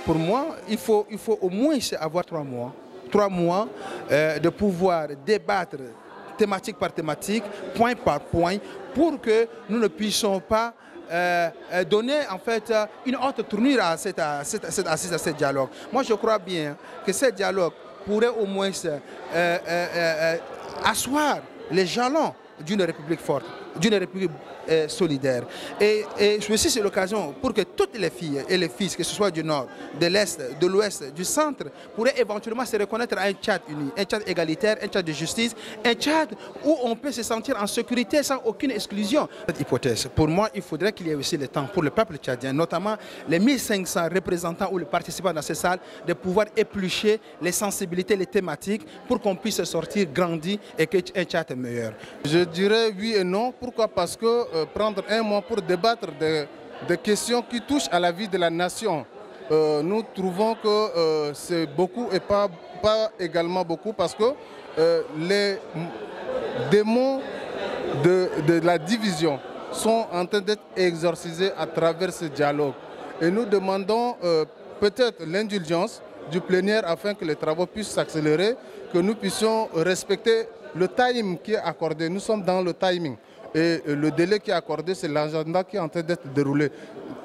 pour moi, il faut au moins avoir 3 mois. 3 mois de pouvoir débattre thématique par thématique, point par point, pour que nous ne puissions pas donner en fait une autre tournure à ce dialogue. Moi, je crois bien que ce dialogue pourrait au moins asseoir les jalons d'une république forte, d'une république solidaire. Et ceci, c'est l'occasion pour que toutes les filles et les fils, que ce soit du nord, de l'est, de l'ouest, du centre, pourraient éventuellement se reconnaître à un Tchad uni, un Tchad égalitaire, un Tchad de justice, un Tchad où on peut se sentir en sécurité sans aucune exclusion. Cette hypothèse, pour moi, il faudrait qu'il y ait aussi le temps pour le peuple tchadien, notamment les 1500 représentants ou les participants dans ces salles, de pouvoir éplucher les sensibilités, les thématiques, pour qu'on puisse sortir grandi et qu'un Tchad est meilleur. Je dirais oui et non. Pourquoi? Parce que prendre un mois pour débattre des questions qui touchent à la vie de la nation, nous trouvons que c'est beaucoup et pas également beaucoup, parce que les démons de la division sont en train d'être exorcisés à travers ce dialogue. Et nous demandons peut-être l'indulgence du plénière afin que les travaux puissent s'accélérer, que nous puissions respecter le timing qui est accordé. Nous sommes dans le timing. Et le délai qui est accordé, c'est l'agenda qui est en train d'être déroulé.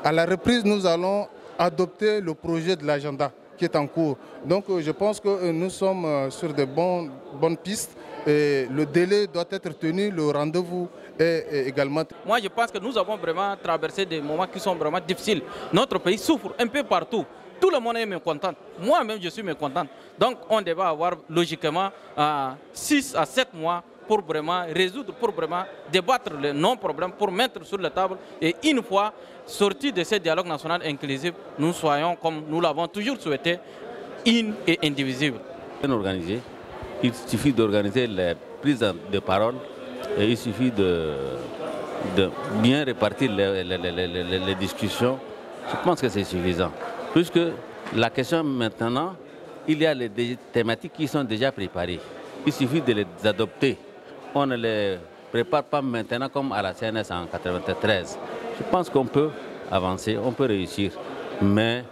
À la reprise, nous allons adopter le projet de l'agenda qui est en cours. Donc je pense que nous sommes sur de bonnes pistes et le délai doit être tenu, le rendez-vous est également... Moi, je pense que nous avons vraiment traversé des moments qui sont vraiment difficiles. Notre pays souffre un peu partout. Tout le monde est mécontent. Moi-même, je suis mécontent. Donc, on devait avoir logiquement 6 à 7 mois pour vraiment résoudre, pour vraiment débattre les non-problèmes, pour mettre sur la table. Et une fois sortis de ce dialogue national inclusif, nous soyons, comme nous l'avons toujours souhaité, une et indivisible. Organisé, il suffit d'organiser les prises de parole et il suffit de bien répartir les discussions. Je pense que c'est suffisant. Puisque la question maintenant, il y a des thématiques qui sont déjà préparées. Il suffit de les adopter. On ne les prépare pas maintenant comme à la CNS en 1993. Je pense qu'on peut avancer, on peut réussir. Mais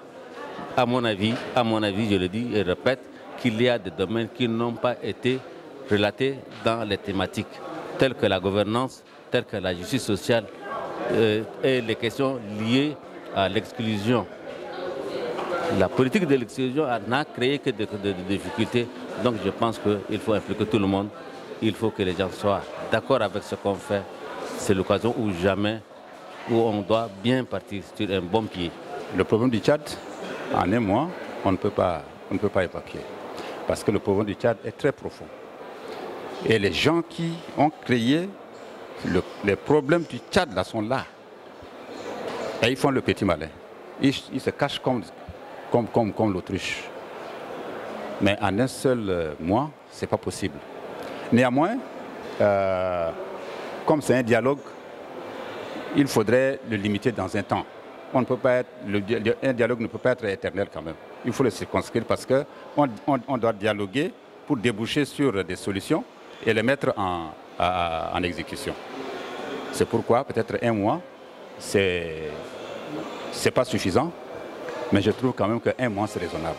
à mon avis, je le dis et répète, qu'il y a des domaines qui n'ont pas été relatés dans les thématiques, telles que la gouvernance, telles que la justice sociale et les questions liées à l'exclusion. La politique de l'exclusion n'a créé que des difficultés. Donc je pense qu'il faut impliquer tout le monde. Il faut que les gens soient d'accord avec ce qu'on fait. C'est l'occasion ou jamais où on doit bien partir sur un bon pied. Le problème du Tchad, en un mois, on ne peut pas évacuer. Parce que le problème du Tchad est très profond. Et les gens qui ont créé les problèmes du Tchad là sont là. Et ils font le petit malin. Ils se cachent comme l'autruche. Mais en un seul mois, ce n'est pas possible. Néanmoins, comme c'est un dialogue, il faudrait le limiter dans un temps. Un dialogue ne peut pas être éternel quand même. Il faut le circonscrire parce qu'on doit dialoguer pour déboucher sur des solutions et les mettre en exécution. C'est pourquoi peut-être un mois, c'est pas suffisant, mais je trouve quand même qu'un mois c'est raisonnable.